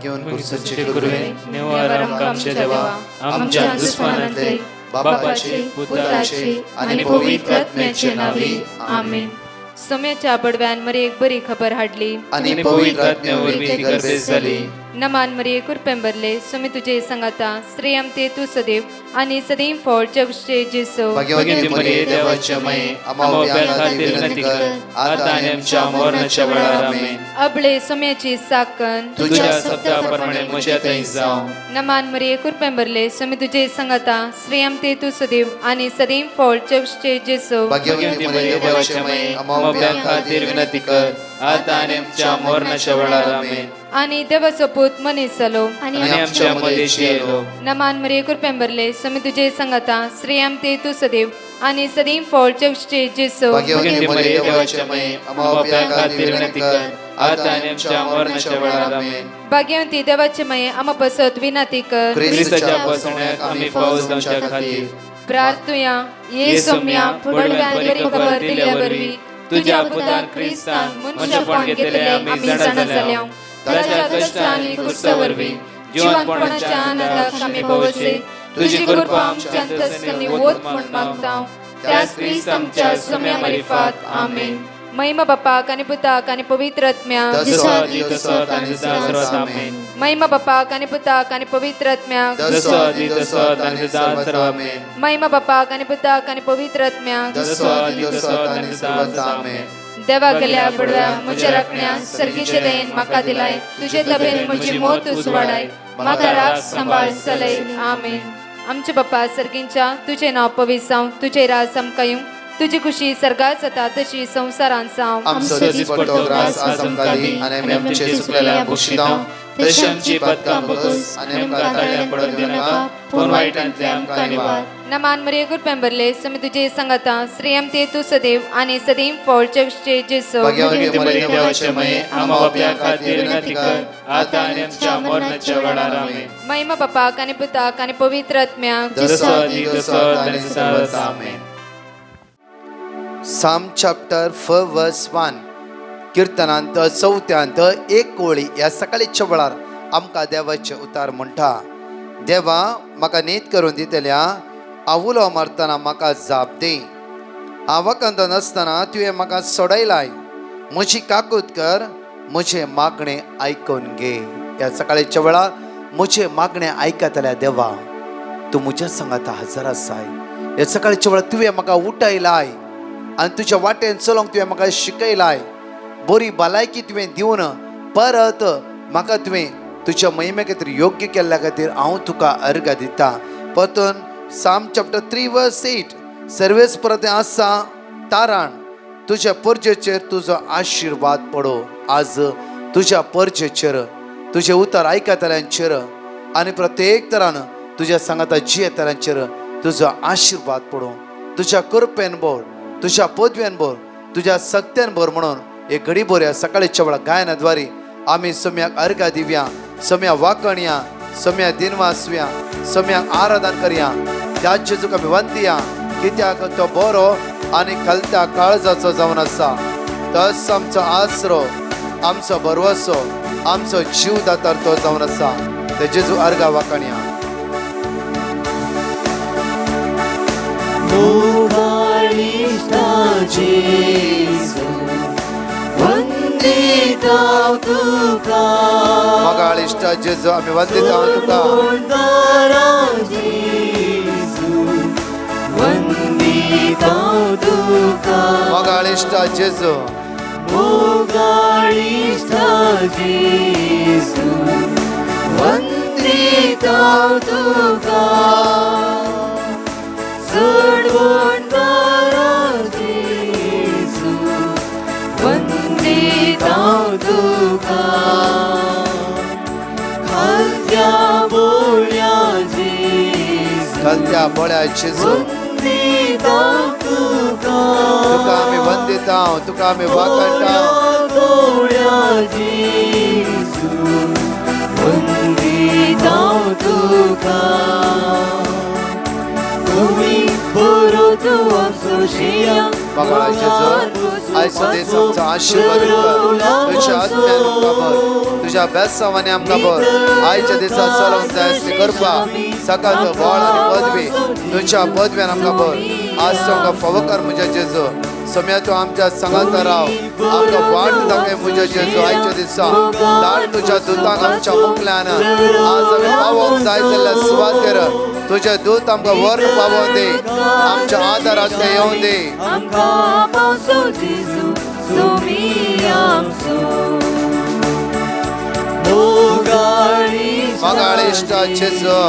घेवन कुर्सोचे गुरुवे नेवार आमच्या देवा आमच्या दुश्मनांतले बापाचे पुत्राचे आणि पवित्र आत्म्याचे नावे आमेन. सोम्याच्या बडव्यान मरे एक बरी खबर हाडली आणि पवित्र आत्म्यावर ती गर्भेस झाली. नमान मरे कुरपेंबरले सोमे तुझे संगाता श्रेयम ते तू सदैव आणि सदैव फळ जगचे जेसो. भाग्यवती मरिये देवाच्या माये आम्हा खातीर विनंती कर आता आणि आमच्या मरणाच्या वेळार आमेन. अबळे सोम्याची साकन तुझ्या शब्दाप्रमाणे म्हज्यातही जावं. नमान मरे कुरपेंबरले सोमे तुझे संगाता श्रेयम ते तू सदैव आणि सदैव फळ जगचे जेसो. भाग्यवती मरिये देवाच्या माये आम्हा खातीर विनंती कर आता आणि आमच्या मरणाच्या वेळार आमेन. आणि देवाचो पूत मनीस जालो आणि आमच्या मध्येशी येलो. नमान मरे कुरपेंबरले सोमे तुझे संगाता श्रेयम ते तू सदैव आणि सदैव फळ जगचे जेसो. भाग्यवती मरिये देवाच्या माये आम्हा खातीर विनंती कर आता आणि आमच्या मरणाच्या वेळार आमेन. भाग्यवंती देवाचे माये आम्हा पसत विनंती कर ख्रिस्ताच्या पासण्याक आम्ही पावस जावच्या खातीर प्रार्थुया ये सोम्या पडव्यान बरी खबर दिल्या वरवी तुझ्या पुतान ख्रिस्तान मनुष्यपण घेतले आम्ही जाणा जाल्या. ताच्या कष्टांनी कुर्सावरवी जीवनपणाच्या आनंदाक आम्ही पवसे तुझी कृपा आमच्या अंतस्करणी वोत म्हण मागताव. त्याच ख्रिस्त आमच्या सोम्या मार्फत आमेन. महिमा बापाक आणि पुताक आणि पवित्र आत्म्याक महिमा बापाक आणि पुताक आणि पवित्र आत्म्याक महिमा बापाक आणि पुताक आणि पवित्र आत्म्याक देवा गेल्या पडव्या म्हज्या राखण्या सर्गीचे देन म्हाका दिलाय तुझे तबेन म्हजी मोत उसवाडाय म्हाका राख सांबाळ चलय आमेन. आमचे बाप्पा सर्गींच्या तुझे नाव पवित्र जावं तुझे राज आमकां तुझी खुशी सर्गात जाता तशी संसारांत जावं. आमचो दिसपट्टो ग्रास आज आमकां दी आनी आमी आमचे चुकलेल्या बक्षितांव तशी आमची पातकां बगस आनी आमकां ताळ्यान पडत दिनाका पूण वायटांतले आमकां निवार. नमान मरे कुरपेंबरले सोमे तुझे संगाता श्रेयम ते तू सदैव आणि सदैव फळ जगचे जेसो. भाग्यवती मरिये देवाचे माये आम्हा बापया खातीर विनंती कर आता आनी आमच्या मरणाच्या वेळार आमेन. महिमा बापाक आणि पुताक आणि पवित्र आत्म्याक आमेन. Psalm chapter 4 verse 1 कीर्तनांत 4 एक कोळी ह्या सकाळीच्या वेळार आमकां देवाचे उतार म्हणटा. देवा म्हाका न्हीद करून दितल्या आवुलो मारतना म्हाका जाप दी. आवाकांत नासतना तुवें म्हाका सोडयलाय. म्हजी काकूत कर म्हजें मागणें आयकून घे. ह्या सकाळीच्या वेळार म्हजें मागणें आयकतल्या देवा तूं म्हज्या सांगाता हजर आसाय. ह्या सकाळीच्या वेळार तुवें म्हाका उठयलाय आनी तुज्या वाटेन चलोंक तुवें म्हाका शिकयलाय. बरी भलायकी तुवें दिवन परत म्हाका तुवें तुज्या महिमे खातीर योग्य केल्ल्या खातीर हांव तुका अर्घ दिता. परतून Psalm chapter 3 verse 8 सर्वेस परत आसा ताराण तुज्या परजेचेर तुजो आशिर्वाद पडो. आज तुज्या परजेचेर तुजे उतर आयकतल्यांचेर आनी प्रत्येक तरान तुज्या सांगाता जियेतल्यांचेर तुजो आशिर्वाद पडो. तुज्या कृपेन बोर तुझ्या पदव्यान बोर तुझ्या सत्यान बोर म्हणून एक घडी बोऱ्या सकाळीच्या वेळा गायनाद्वारे आम्ही सम्याक अर्घा दिवया सम्या वाकणया सम्या दिनवासव्या सम्याक आराधन करया. त्याच जेजूक आमी वंदया कित्याक तो बरो आनी कलत्या काळजाचो जावन आसा. तस आमचो आसरो आमचो भरवसो आमचो जीव दातार तो जावन आसा. ते जेजू अर्घा वाकणया. मगाळिष्ट जेजू आम्ही वंदिता तुका. मगाळिष्ट जेजू वंदिता तुका. कलत्या बोळ्या जेजू तुका आमी वंदिता तुका आमी वाकणटा. Boro tu amso shia मगाळा जेजो आयचो दीस आमचो आशीर्वाद कर तुझ्या आत्म्यान आमकां भर तुझ्या बेसावांनी आमकां भर आयच्या दिसा चलोवंक जाय आसली करपा सकाळ बळ आनी पदवी तुझ्या पदव्यान आमकां भर आज आमकां फावो कर म्हज्या जेजो सम्या तूं आमच्या संगात राव आमकां वाट दाखय म्हज्या जेजो आयच्या दिसा धाड तुझ्या दुतांक आमच्या मुखल्यान आज आमी पावोंक जाय जाल्यार सुवातेर तुझे दूत आमकां वर पावों दे आमच्या आदारात ते येवं दे आमकां पावसो जेजू सोमी आमचो मगाळिष्टा जेजो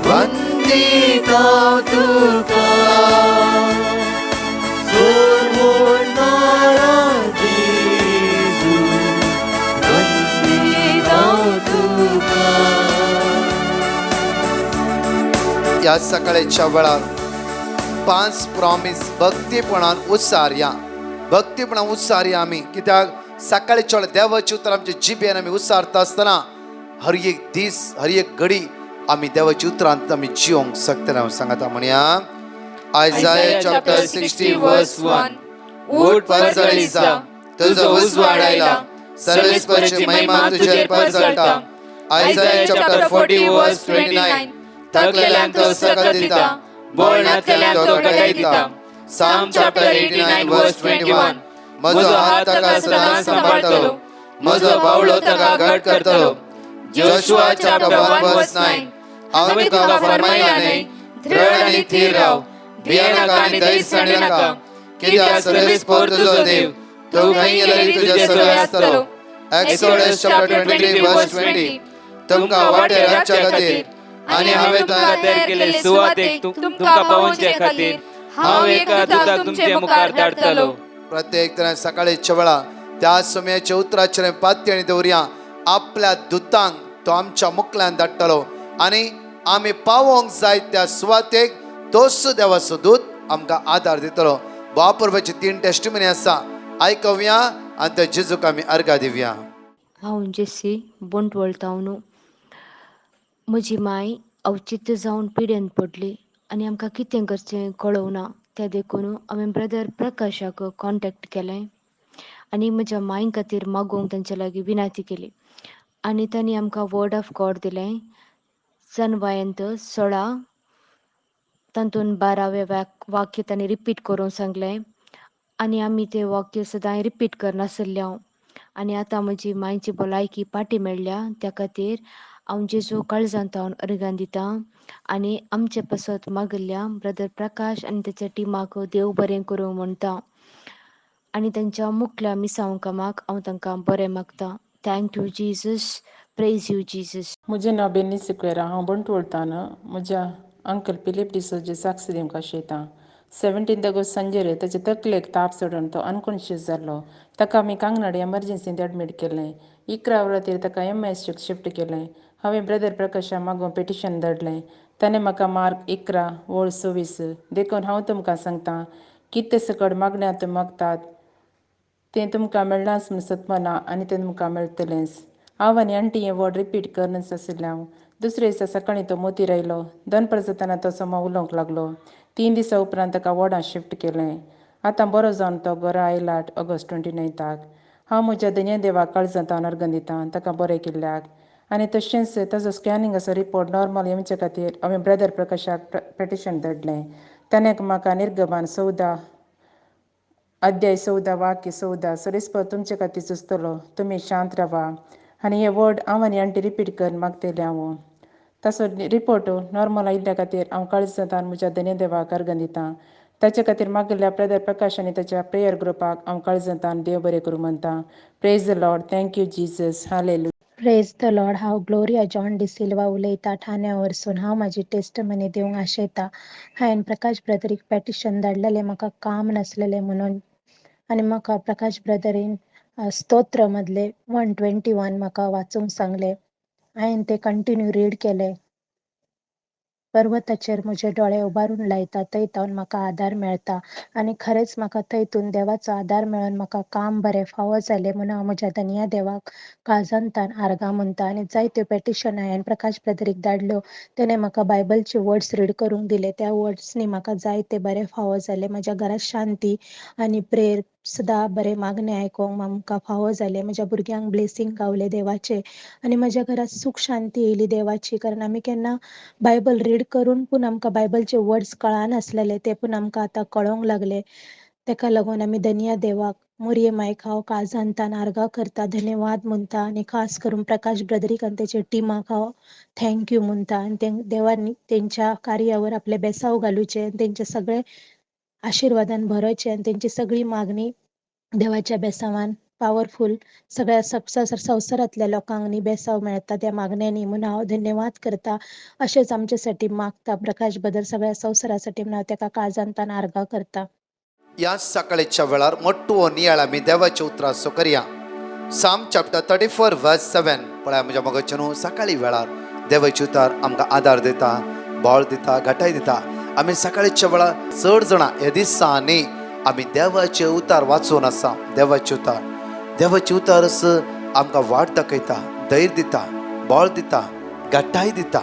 वंदिता तुका या सकाळच्या वेळार 5 प्रॉमिस भक्तीपणान उच्चारया भक्तीपणान उच्चारया आमी कित्याक सकाळच्या वेळार देवाची उतर आमच्या जिबेन आमी उच्चारता आसतना हर एक दीस हर एक घडी आमी देवाची उतरांत आमी जिवंक शकतले सांगता म्हणया Isaiah chapter 60 verse 1 उठ पळजळी जा तुजो उजवाड आयला सर्वेस्पराची महिमा तुजेर पळजळटा Isaiah chapter 40 verse 29 थकलेल्यांक तो सकत दिता बोल नासलेल्यांक तो घटाय दिता Psalm chapter 89 verse 21 म्हजो हात ताका सदां सांबाळटलो म्हजो बावळो ताका घट करतलो Joshua chapter 1 verse 9 हांवें तुका फरमायला न्ही दृढ आनी थीर राव भिये नाका आनी दैसाणी नाका कित्याक सर्वेस्पर तुजो देव तो खंय गेल्यार तुजे सगळे आसतलो Exodus chapter 23 verse 20 तुमकां वाटेर रावच्या खातीर आनी हांवें तुमकां तयार केले सुवातेक तुमकां पावोवचे खातीर हांव एका दुताक तुमचे मुखार धाडटलो प्रत्येक तरेन सकाळीच्या वेळा त्या समयाच्या उतराचेर पाती आनी दवरया आपल्या दुतांक तो आमच्या मुखल्यान धाडटलो आनी आमी पावोंक जाय त्या सुवातेक तोच देवाचो दूत आमकां आदार दितलो बापूर्वाची 3 टेस्टिमनी आसा आयकवया आनी त्या जेजूक आमी अर्घा दिवया हांव जेसी बोंटवळ तावन म्हजी माय अवचित्य जावन पिड्यान पडली आनी आमकां कितें करचें कळोवना त्या देखून हांवें ब्रदर प्रकाशाक कॉन्टेक्ट केलें आनी म्हज्या मांय खातीर मागोवंक तांचे लागीं विनंती केली आनी तांणी आमकां वर्ड ऑफ गॉड दिलें जनवायंत 16 तातूंत 12वें वाक्य तांणी रिपीट करूंक सांगलें आनी आमी तें वाक्य सदां रिपीट करनासल्या आनी आतां म्हजी मांयची भलायकी पाटी मेळ्ळ्या त्या खातीर हांव जेजू काळजांत हांव अर्गां दितां आनी आमचे पासत मागिल्ल्या ब्रदर प्रकाश आनी ताच्या टिमाक देव बरें करूं म्हणटा आनी तांच्या मुखल्या मिसांव कामाक हांव तांकां बरें मागतां thank you Jesus praise you Jesus म्हजें नांव बेनी सिक्वेरा हांव बोंटवळतान म्हज्या अंकल फिलीप डिसोजी साक्षी दिवंक आशयतां 17 ऑगस्ट सांजेर ताचे तकलेक ताप चडून तो अनकॉन्शियस जाल्लो ताका आमी कांगनाडे एमर्जन्सींत एडमीट केलें 11 वरांचेर ताका MS शिफ्ट केलें हांवें ब्रदर प्रकाशा मागून पेटिशन धाडलें ताणें म्हाका मार्क 11 वोळ 26 देखून हांव तुमकां सांगतां कितें सकट मागण्यांत मागतात तें तुमकां मेळनाच म्हूण सत्मना आनी तें तुमकां मेळटलेंच हांव आनी आंटी हें वर्ड रिपीट करनच आशिल्लें हांव दुसरे दिसा सकाळीं तो मोतीर आयलो दनपार जाताना तो समो उलोवंक लागलो 3 दिसां उपरांत ताका वॉर्डांत शिफ्ट केलें आतां बरो जावन तो घरा आयला ऑगस्ट 29 हांव म्हज्या दनये देवाक काळजांत हांव अर्गां दितां ताका बरें केल्ल्याक आनी तशेंच ताजो स्कॅनिंगाचो रिपोर्ट नॉर्मल येवचे खातीर हांवें ब्रदर प्रकाशाक पेटिशन धाडलें ताणें म्हाका निर्गमान 14 अध्याय 14 वाक्य 14 सरीसपर तुमचे खातीर सुचतलो तुमी शांत रावा आनी हे वर्ड हांव आनी आंटी रिपीट करून मागतलें हांव ताचो रिपोर्ट नॉर्मल आयिल्ल्या खातीर हांव काळजांत म्हज्या दनये देवाक अर्गां दितां ताचे खातीर मागिल्ल्या ब्रदर प्रकाश आनी ताच्या प्रेयर ग्रुपाक हांव काळजांत देव बरें करूं म्हणटां praise the Lord thank you Jesus hallelujah praise the Lord हांव ग्लोरिया जॉन डिसिल्वा उलयतां ठाण्या वरसून हांव म्हाजी टेस्टमनी दिवंक आशयतां हांवें प्रकाश ब्रदरीक पेटिशन धाडलेलें म्हाका काम नासलेलें म्हणून आनी म्हाका प्रकाश ब्रदरीन स्तोत्र मदले 121 म्हाका वाचूंक सांगलें हांवें तें कंटिन्यू रीड केलें पर्वताचेर म्हजे डोळे उबारून लायता थंयतावन म्हाका आदार मेळटा आनी खरेंच म्हाका थंयतून देवाचो आदार मेळोन म्हाका काम बरें फावो जालें म्हणून हांव म्हज्या धन्य देवाक काळजांतान आर्गां म्हणटा. आनी जायत्यो पेटिशन हांवें प्रकाश ब्रदरीक धाडल्यो. तेणें म्हाका बायबलचे वर्ड्स रीड करूंक दिले. त्या वर्ड्सनी म्हाका जायते बरें फावो जालें. म्हज्या घरांत शांती आनी प्रेयर सदां बरें मागणें आयकोंक म्हाका फावो जालें. म्हज्या भुरग्यांक ब्लेसींग गावले देवाचे आनी म्हज्या घरांत सूख शांती येयली देवाची. कारण आमी केन्ना बायबल रीड करून पूण आमकां बायबलचे वर्ड्स कळनासलेले ते पूण आमकां आतां कळोंक लागले. तेका लागून आमी धन्य देवाक मोरये मायक हांव काळजांतान आर्गां करता, धन्यवाद म्हणटा आनी खास करून प्रकाश ब्रदरीक आनी तेचे टिमाक हांव थँक्यू म्हणटा. आनी देवानी तेंच्या कार्यावर आपले बेसांव घालुचे, तेंचे सगळे आशिर्वादान भरोवचे आनी तेंची सगळी मागणी देवाच्या बेसांवान पावरफूल सगळ्या संवसारांतल्या लोकांक न्ही बेसांव मेळटा त्या मागण्यांनी म्हणून हांव धन्यवाद करता. अशेंच आमचे मागता प्रकाश ब्रदर सगळ्या संवसारासाठी म्हणून हांव तेका काळजांतान आर्गां करता. या सकाळच्या वेळार मोठ्ठो नियाळ आमी देवाचे उतरां सो करया. साम चॅप्टर 34 वर्स 7 पळय म्हज्या मगचे न्हू. सकाळी वेळार देवाचे उतार आमकां आदार दिता, बळ दिता, घटाय दिता. आमी सकाळच्या वेळार चड जाणां हे दिसांनी आमी देवाचे उतार वाचून आसा. देवाचे उतार आमकां वाट दाखयता, धैर्य दिता, बळ दिता, घटाय दिता,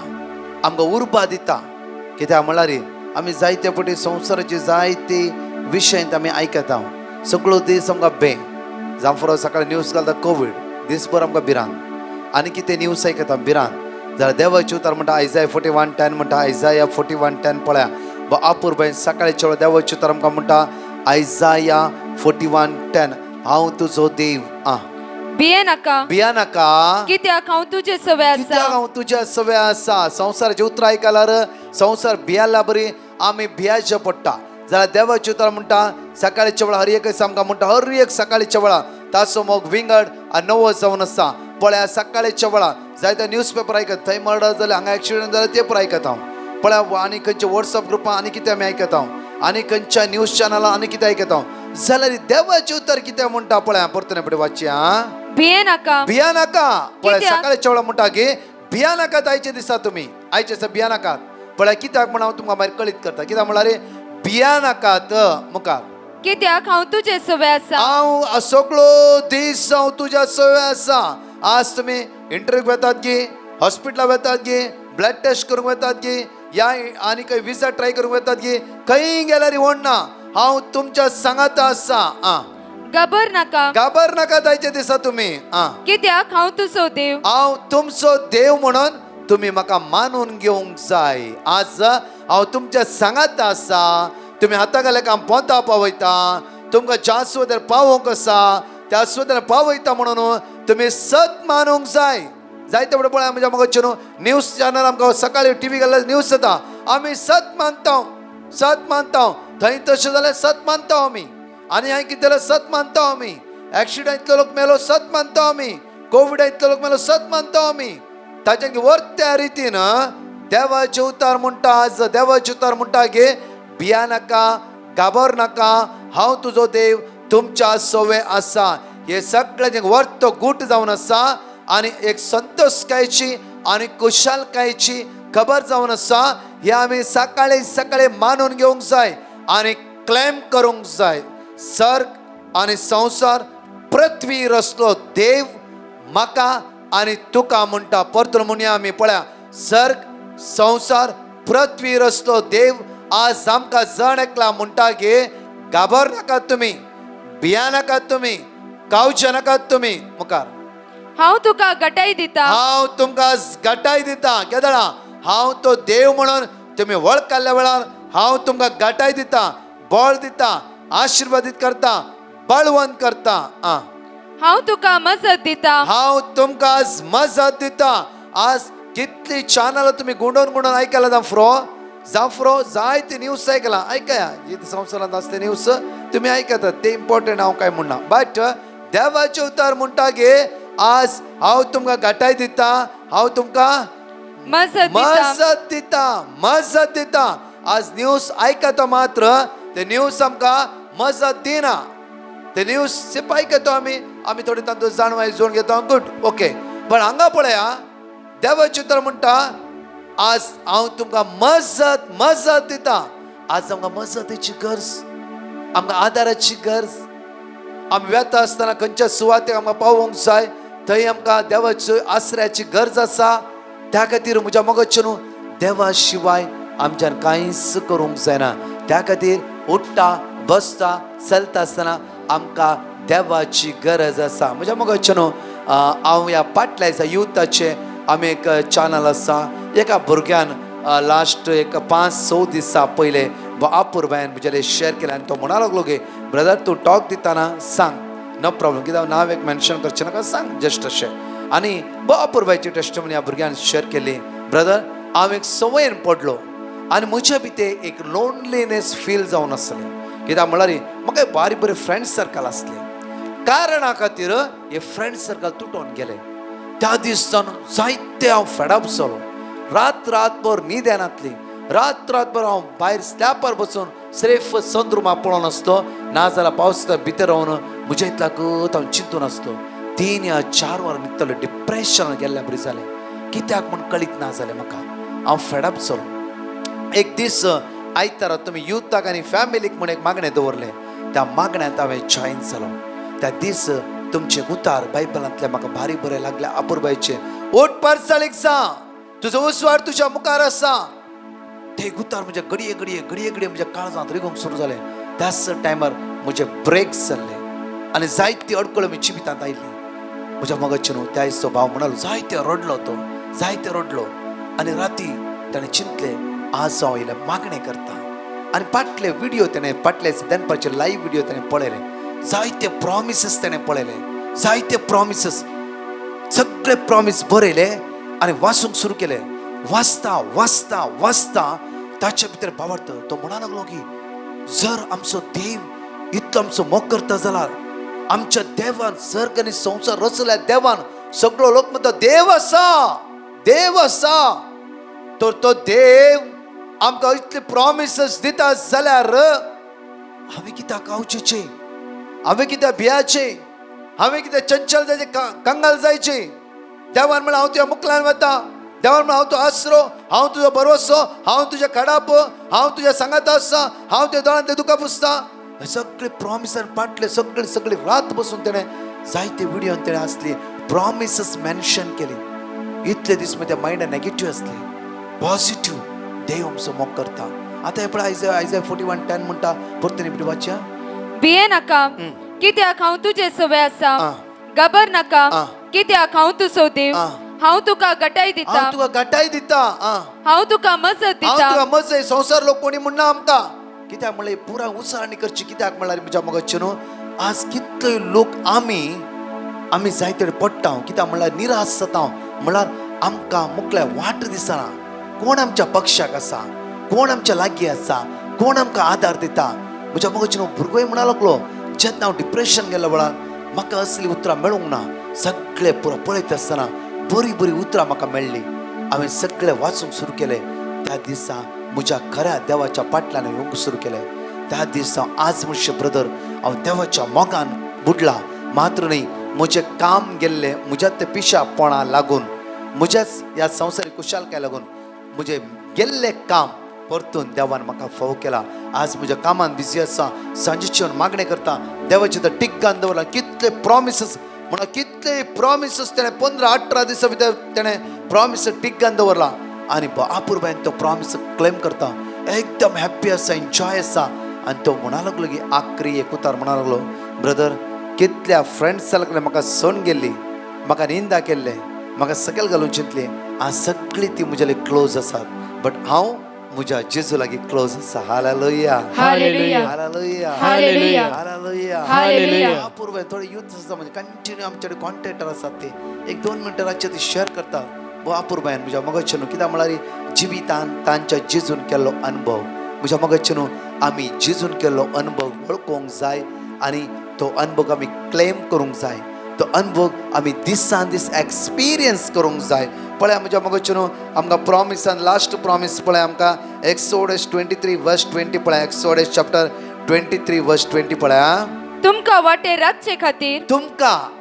आमकां उर्बा दिता. कित्याक म्हळ्यार आमी जायते फावटी संवसाराचे जायते विशय आमी आयकता. सगळो दीस आमकां जावं फरो सकाळी न्यूज घालता कोवीड, दीसभर आमकां भिरांत. आनी कितें न्यूज आयकता भिरांत. जाल्यार देवाचे उतार म्हणटा आयजाया 41:10 म्हणटा. आयजाया 41:10 पळया अपूर्बायन सकाळच्या वेळार देवाचे उतार आमकां म्हणटा आयजाया 41:10 हांव तुजो देव. भिया नाका कित्याक हांव तुजे सवे आसा. हांव तुज्या सवे आसा. संवसाराचे उतर आयकल्यार संवसार भियाला बरी आमी भियाचे पडटा. जाल्यार देवाचे उतर म्हणटा सकाळच्या वेळार हर एक आमकां म्हणटा हर एक सकाळच्या वेळार ताचो मोग विंगड आनी नवो जावन आसा. पळया सकाळच्या वेळार जायते न्यूज पेपर आयकता. थंय मर्डर जालें, हांगा एक्सिडेंट जालें ते पण आयकता हांव. पळया आनी खंयचे व्हॉट्सअप ग्रुपां आनी कितें आमी आयकता हांव. आनी खंयच्या न्यूज चॅनलां आनी कितें आयकता हांव. जाल्यार देवाचे उतर कितें म्हणटा पळया परतून फुडें वाचची. भिये नाका. पळय सकाळच्या वेळार म्हणटा की भिया नाकात आयचे दिसा तुमी. आयचे दिसा भिया नाकात. पळय कित्याक म्हण हांव तुमकां मागीर कळीत करता. कित्याक म्हळ्यार भिया नाकात मुखार. कित्याक हांव तुजे सवे आसा. हांव सगळो दीस हांव तुज्या सवे आसा. आज तुमी इंटरव्यूक वेतात गे, हॉस्पिटलाक वेतात गे, ब्लड टेस्ट करूंक वेतात गे, या आनी खंय विजा ट्राय करूंक वेतात गे, खंय गेल्यार व्हडना हांव तुमच्या सांगात आसा. घाबर नाका जायचे दिसा तुमी. कित्याक हांव तुजो देव. हांव तुमचो देव म्हणून तुमी म्हाका मानून घेवंक जाय. आज हांव तुमच्या सांगात आसा. तुमी हाता घाले काम पोंता पावयता. तुमकां ज्या सुवातेर पावोवंक आसा त्या सुवातेर पावयता म्हणून तुमी सत मानूंक जाय. जायते फुडें पळय म्हज्या मगचे न्हू न्यूज चॅनल आमकां सकाळी टीव्ही घालल्यार न्यूज जाता. आमी सत मानता. थंय तशें जाल्यार सत मानता आमी. आनी हांवें कितें जाल्यार सत मानता आमी. एक्सिडेंट इतलो लोक मेलो सत मानता आमी. कोविड इतलो लोक मेलो सत मानता आमी. ताच्या वर्थ त्या रितीन देवाचे उतार म्हणटा. आज देवाचे उतार म्हणटा की भिया नाका, घाबर नाका, हांव तुजो देव तुमच्या सवे आसा. हे सगळ्याचे वर्थ तो गूट जावन आसा. आनी एक संतोषकायेची आनी कुशलकायेची खबर जावन आसा. हे आमी सकाळी मानून घेवंक जाय आनी क्लेम करूंक जाय. सर्ग आनी संवसार पृथ्वी रचलो देव म्हाका आनी तुका म्हणटा. परतून म्हणया आमी पळया सर्ग संवसार पृथ्वी रचलो देव. आज आमकां जण एकला म्हणटा की घाबर नाकात तुमी, भिया नाकात तुमी, कावचे नाकात तुमी. मुखार हांव तुका घटाय दिता. हांव तुमकां घटाय दिता. केदळा हांव तो देव म्हणून तुमी वळखल्या वेळार हांव तुमकां घटाय दिता, बळ दिता, आशिर्वादीत करता, बळवंत करता. हांव तुका मजत दिता. हांव तुमकां आज मजत दिता. आज कितली चॅनल तुमी गुंडोवन आयकला जावं फ्रो जायते न्यूज आयकला. ऐकया संवसारांत आसता न्यूज तुमी आयकतात ते इम्पॉर्टंट हांव काय म्हणना. बट देवाचे उतार म्हणटा गे आज हांव तुमकां घटाय दिता, हांव तुमकां मजत दिता. आज न्यूज आयकता मात्र ते न्यूज आमकां मजत दिना. ते न्यूज सिप आयकता आमी थोडी तांतून जाणवाय जोड घेता. Good okay. पण हांगा पळया देवाचे उतार म्हणटा आज हांव तुमकां मजत दिता. आज आमकां मजतीची गरज, आमकां आदाराची गरज. आमी वेता आसतना खंयच्या सुवातेक आमकां पावोंक जाय, थंय आमकां देवाची आसऱ्याची गरज आसा. त्या खातीर म्हज्या मोगाचे न्हू, देवा शिवाय आमच्यान कांयच करूंक जायना. त्या खातीर उठ्ठा बसता चलता आसतना आमकां देवाची गरज आसा. म्हज्या मोगाचे न्हू, हांव ह्या फाटल्या दिसा युथाचे आमी एक चॅनल आसा, एका भुरग्यान लास्ट एक 5-6 दिसा पयले अपूर्बायन म्हजे शेअर केलें आनी तो म्हणा लागलो की ब्रदर तूं टॉक दिताना सांग, नो प्रॉब्लम, कित्याक नांव एक मेन्शन करचें नाका, सांग जस्ट अशें. आनी अपूर्बायची टेस्टमनी ह्या भुरग्यान शेअर केली. ब्रदर हांव एक संवयेन पडलो आनी म्हज्या भितर एक लोनलीनेस फील जावन आसलें. कित्याक म्हळ्यार म्हाका बारीक बरे फ्रेंड सर्कल आसले, कारणा खातीर हे फ्रेंड सर्कल तुटोन गेले. त्या दिसान जायते हांव फेडअप जालो. रातभर न्हीद येनातली. रातभर हांव भायर स्लॅपार बसून सिर्फ सनरुमा पळोवन आसलो, नाजाल्यार पावसाच्या भितर रावन म्हज्या इतल्याकूच हांव चिंतून आसलो. 3 या 4 वरां न्हिदतलो, डिप्रेशन गेल्ल्या बरी जालें. कित्याक म्हण कळीत ना जालें म्हाका. हांव फेडअप जालो. एक दीस आयतारा तुमी युथाक आनी फॅमिलीक म्हण एक मागणें दवरलें. त्या मागण्यांत हांवें जॉयन जालो. त्या दीस तुमचे उतार बायबलांतले म्हाका भारी बरें लागले. अपूर्बायचे ओट पारसाळीक सांग, तुजो उसवार तुज्या मुखार आसा. ते उतार म्हणजे घडये म्हज्या काळजांत रिगूंक सुरू जालें. त्याच टायमार म्हजे ब्रेक्स जाल्ले आनी जायती अडकळ्यो म्हज्या जिवितांत आयली. म्हज्या मोगाचे न्हू, त्या दिसचो भाव म्हणालो जायते रडलो तो, जायते रडलो. आनी राती ताणें चिंतलें आज हांव इल्लें मागणें करता. आनी फाटले व्हिडिओ ताणें फाटले दनपारचे लायव्ह व्हिडिओ ताणें पळयले. जायते प्रॉमिसेस ताणें पळयले, जायते प्रॉमिसेस, सगळे प्रॉमिस बरयले आनी वाचूंक सुरू केले. वाचता ताचे भितर भावार्थ तो म्हणा लागलो की जर आमचो देव इतलो आमचो मोग करता जाल्यार आमच्या देवान सर्ग आनी संवसार रचल्या देवान सगळो लोक म्हणटा देव आसा, तर तो देव आमकां इतले प्रॉमिसेस दिता जाल्यार हांवें कित्याक कावचेचे, हांवें कित्याक भियाचे, हांवें कित्याक चंचल जायचे, कंगाल जायचे. देवान म्हणल्यार हांव तुज्या मुखल्यान वता. देवान म्हणल्यार हांव तुजो आसरो, हांव तुजो भरवसो, हांव तुजें खडाप, हांव तुज्या सांगात आसा, हांव तुज्या दोळ्यांतले दुकां पुसता. हे सगळे प्रॉमिसान पाटले. सगळी रात बसून तेणें जायते व्हिडिओन तेणें असली प्रॉमिसेस मेन्शन केली. इतले दीस मध्ये मायंड नेगेटिव्ह असले, पॉझिटिव्ह देव आमचो मोग करता. आतां हे पळय आयजाय 41:10 म्हणटा, परतून भितर वाचया. भिये नाका, कित्याक हांव तुजे सवे आसा. घाबर नाका, कित्याक हांव तुजो देव. हांव तुका गटाय दिता, हांव तुका मजत दिता. संसार लोक कोणी म्हणना आमकां, कित्याक म्हणल्यार पुरा उसाळणी करची. कित्याक म्हणल्यार म्हज्या मोगाचे न्हू, आज कितले लोक आमी जायते पडटा. कित्याक म्हणल्यार निराश जाता. म्हणल्यार आमकां मुखल्या वाट दिसना. कोण आमच्या पक्षाक आसा, कोण आमच्या लागीं आसा, कोण आमकां आदार दिता. म्हज्या मोगाचे न्हू, भुरगोय म्हणा लागलो जेन्ना हांव डिप्रेशन गेल्या वेळार म्हाका असली उतरां मेळूंक ना. सगळे पुरो पळयत आसतना बरी उतरां म्हाका मेळ्ळी. हांवें सगळे वाचूंक सुरू केलें. त्या दिसा म्हज्या खऱ्या देवाच्या फाटल्यान येवंक सुरू केलें. त्या दिसा आज म्हणचे ब्रदर हांव देवाच्या मोगान बुडला. मात्र न्ही, म्हजें काम गेल्लें म्हज्या ते पिशापणा लागून, म्हज्याच ह्या संवसारीक कुशालकाय लागून म्हजें गेल्लें काम परतून देवान म्हाका फावो केला. आज म्हज्या कामान बिजी आसा, सांजेचे येवन मागणें करता. देवाचे तर टिक्कान दवरला. कितले प्रॉमिसेस म्हणून कितले प्रॉमिसेस तेणें 15-18 दिसा भितर तेणें प्रॉमिस टिक्कान दवरला. आनी अपूर्बायन तो प्रॉमिस क्लेम करता. एकदम हॅप्पी आसा, एन्जॉय आसा. आनी तो म्हणा लागलो की आखरी एक उतार म्हणा लागलो, ब्रदर कितल्या फ्रेंड्सां लागले म्हाका सण गेल्ली, म्हाका निंदा केल्ले, म्हाका सकयल घालून चिंतली, आज सगळीं ती म्हजे क्लोज आसात, बट हांव म्हज्या जेजू लागीं क्लोज आसा. Hallelujah, hallelujah, hallelujah, hallelujah, hallelujah, hallelujah. अपूर्व थोडे यूथ आसा म्हणजे कंटिन्यू आमचे कॉन्टॅक्टर आसात. ते 1-2 मिनटां रातचे ते शेअर करतात. अपूर्वायन म्हज्या मोगाचे न्हू, कित्याक म्हळ्यार जिवितांत तांच्या जेजून केल्लो अनुभव, म्हज्या मोगाचे न्हू, आमी जेजून केल्लो अनुभव वळखूंक जाय आनी तो अनुभव आमी क्लेम करूंक जाय. तो अनुभव आमी दिसान दीस एक्सपिरियन्स करूंक जाय. पळय म्हज्या मोगाचे न्हू, आमकां प्रॉमिसान लास्ट प्रॉमिस पळय आमकां एक्सोडस 23:20 पळय. एक्सोडस चॅप्टर 23:20 पळय. तुमकां वाटेर रातचे खातीर,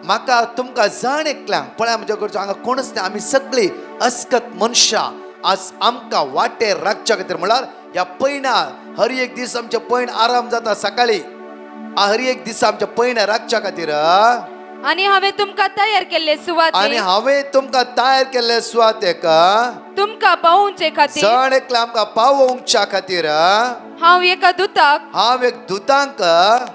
म्हाका तुमकां जाण एकल्यांक पळय म्हज्या कडच्या हांगा कोणच ना. आमी सगळीं अस्कत मनशां आज आमकां वाटे राखच्या खातीर म्हळ्यार ह्या पैणार हर एक दीस आमचे पैण आराम जाता सकाळी हर एक दीस आमच्या पैण राखच्या खातीर आणि हांवें तुमकां तयार केल्ले आणि सुवाते हांवें तुमकां तयार केल्ले सुवातेक तुमकां पावोवचे खातीर चड एकल्या आमकां पावोवच्या खातीर हांव एका दुताक हांव एक दुतांक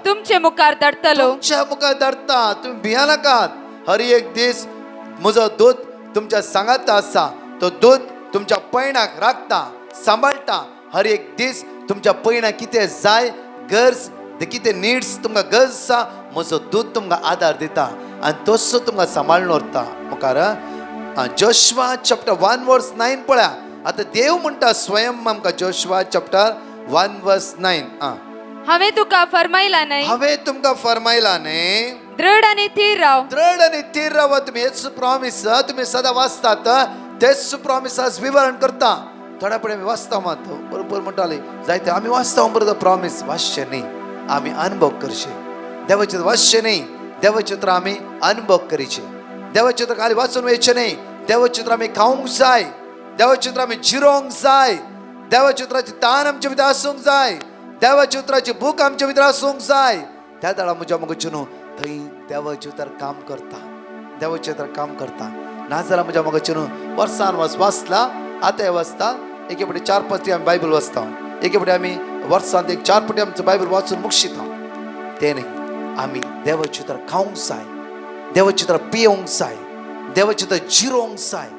तुमचे मुखार धाडटलो. तुमच्या मुखार धाडटा. तुम्ही भिया नाकात. हर एक दीस म्हजो दूत तुमच्या सांगात आसा. तो दूत तुमच्या पैणाक राखता, सांबाळटा. हर एक दीस तुमच्या पैणाक कितें जाय गरज कितें निड्स तुमकां गरज आसा म्हजो दूत तुमकां आदार दिता आनी तसो तुमकां सांबाळून व्हरता. मुखार जोशुआ चॅप्टर 1 वर्स 9 पळया. आतां देव म्हणटा स्वयं आमकां जोशुआ चॅप्टर 1 वर्स 9. हांवें तुका फरमायला न्हय, हांवें तुमकां फरमायला न्ही. दृढ आनी थीर राव. दृढ आणि थीर रावा. तुम्ही हेच प्रॉमिस तुम्ही सदां वाचतात तेच प्रॉमिसास विवरण करता. थोड्या पुढे आमी वाचता मात बरोबर म्हणटाले जायते आमी वाचता बरोबर प्रॉमिस वाचचे न्ही, आमी अनुभव करचे. देवाचे वाचचे न्ही, देवचित्र आमी अनुभव करीचे. देवचित्र खाली वाचून वयचे न्ही, देवचित्र आमी खावंक जाय, देवचित्र आमी जिरोवंक जाय, देवचित्राची तान आमचे भितर आसूंक जाय, देवचित्राची भूक आमचे भितर आसूंक जाय. त्या दाडा म्हज्या मगचे न्हू थंय देवचित्र काम करता, देवचित्र काम करता. नाजाल्यार म्हज्या मगचे न्हू वर्सान वर्स वाचला. आतां वाचता एके फावटी 4-5 आमी बायबल वाचता. एके फावटी आमी वर्सांत 4 फावटी आमचो बायबल वाचून मुक्षिता. ते न्ही, आमी देवचित्र खावंक जाय, देवचित्र पियोवंक जाय, देवचित्र जिरोवंक जाय.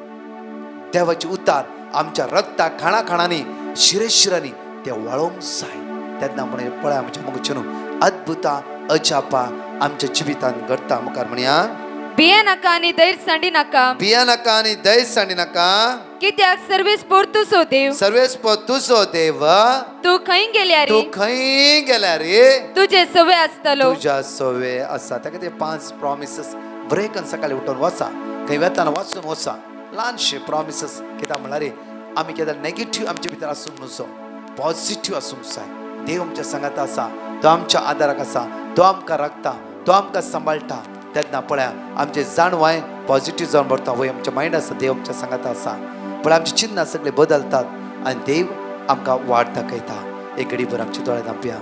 देवाचे उतार आमच्या रक्ता खाणा खाणांनी शिरेशिरांनी ते वळोवंक जाय. तेन्ना म्हणे पळय आमच्या मगचे न्हू अद्भुता अजापा आमच्या जिवितांत घडटा. मुखार म्हणया भिये नाका आनी दैर सांडी नाका, भिया नाका आनी दय सांडी नाका. कित्याक सर्वेस पोर्तुसो देव, सर्वेस तुजो देव. तू खंय गेल्यार तू खंय गेल्या रे तुझे सवे आसतलो. तुझ्या सवे आसा. ताका ते 5 प्रॉमिसेस बरे करून सकाळी उठून वचा. खंय वेताना वाचून वचा. ल्हानशे प्रॉमिसेस कित्याक म्हणल्यार रे आमी केन्ना नेगेटिव्ह आमचे भितर आसूंक नसो, पॉझिटिव्ह आसूंक जाय. देव आमच्या सांगात आसा, तो आमच्या आदाराक आसा, तो आमकां राखता, तो आमकां सांबाळटा. तेन्ना पळया आमचे जाणवाय पॉझिटिव्ह जावन पडटा. वय आमच्या मायंड आसा, देव आमच्या सांगात आसा. पण आमची चिन्ह सगळे बदलतात आनी देव आमकां वाट दाखयता. एक घडीभर आमचे दोळे धांपया.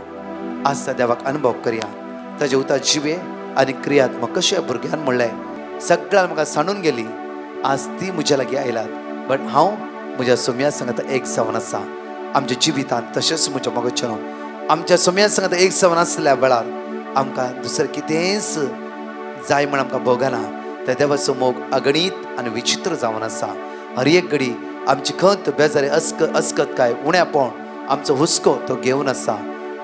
आज त्या देवाक अनुभव करया. ताजे उतार जिवे आनी क्रियात्मक कशे भुरग्यान म्हणलें सगळ्यां म्हाका सांडून गेली, आज ती म्हज्या लागीं आयलात. बट हांव म्हज्या सोम्या सांगात एक जावन आसा. आमच्या जिवितांत तशेंच म्हज्या मगचे न्हू आमच्या सोम्या सांगात एक जावन आसल्या वेळार आमकां दुसरें कितेंच जाय म्हण आमकां भोगना. त्या देवाचो मोग अगणीत आनी विचित्र जावन आसा. हर एक घडी आमची खंत बेजारी अस्कत काय उण्यापण आमचो हुस्को तो घेवन आसा.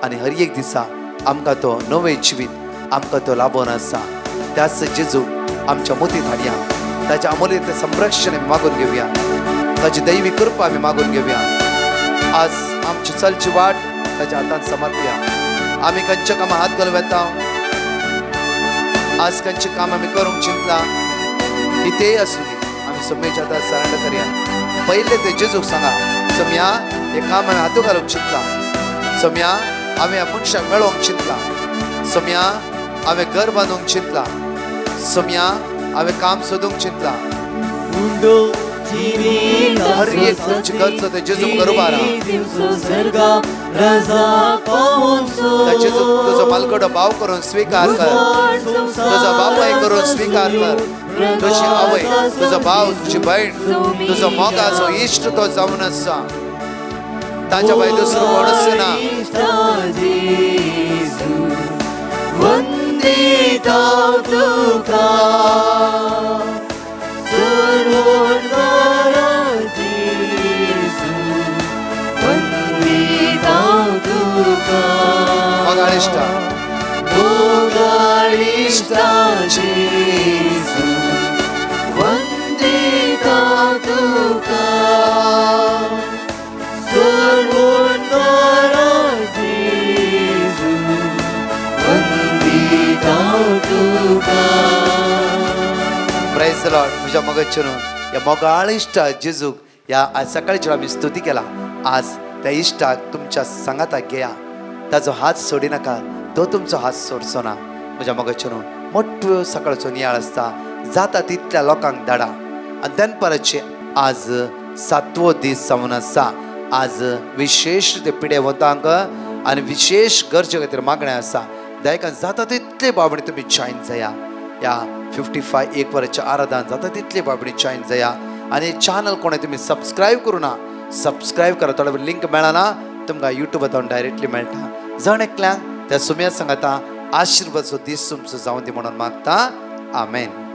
आनी हर एक दिसा आमकां तो नवें जिवीत आमकां तो लाभून आसा. त्याच जेजू आमच्या मोतीत हाडया. ताच्या अमूल्य संरक्षण आमी मागून घेवया. ताची दैवी कृपा आमी मागून घेवया. आज आमची चलची वाट ताच्या हातांत समर्पया. आमी खंयच्या कामां हात घालूं येता. आज खंयचें काम आमी करूंक चिंतला कितेंय आसूं दी आमी सोम्याच्या हातांत सरेंडर करया. पयले ते जेजूक सांगा सोम्या हे काम हांवें हातूंत घालूंक चिंतला. सोम्या हांवें ह्या मनशाक मेळोवंक चिंतला. सोम्या हांवें घर बांदूंक चिंतला. सोम्या हांवें काम सोदूंक चिंतला. हर एक तुमची गरज ते जेजूक बरोबर तुजो मालकडो भाव करून स्वीकार कर. तुजो बापाय करून स्वीकार कर. तुझी आवय, तुजो भाव, तुझी बहीण, तुजो मोगाचो इश्ट तो जावन आसा. ताच्या भायर दुसरो कोणूच ना. Praise the Lord. म्हज्या मोगाचेर ह्या मोगाळ इश्टा जेजूक ह्या आज सकाळची आमी स्तुती केला. आज त्या इश्टाक तुमच्या सांगाताक घेया. ताजो हात सोडी नाका, तो तुमचो हात सोडचो ना. म्हज्या मोगाचेर मोठ्ठो सकाळचो नियाळ आसता. जाता तितल्या लोकांक धाडा. आनी दनपाराचे आज 7वो दीस जावन आसा. आज विशेष ते पिडेवंतांक आनी विशेष गरजे खातीर मागणें आसा. दयकान जाता तितले बाबडी तुमी जॉयन जाया. या 55 एक वरांच्या आराधन जाता तितले बाबडी जॉयन जाया. आनी चॅनल कोणे तुमी सबस्क्रायब करूना, सबस्क्रायब करा. थोडे लिंक मेळना तुमकां युट्यूबांतून डायरेक्टली मेळटा. जण एकल्यांक त्या सुम्या सांगाता आशिर्वादचो दीस तुमचो जावं दी म्हणून मागता. आमेन.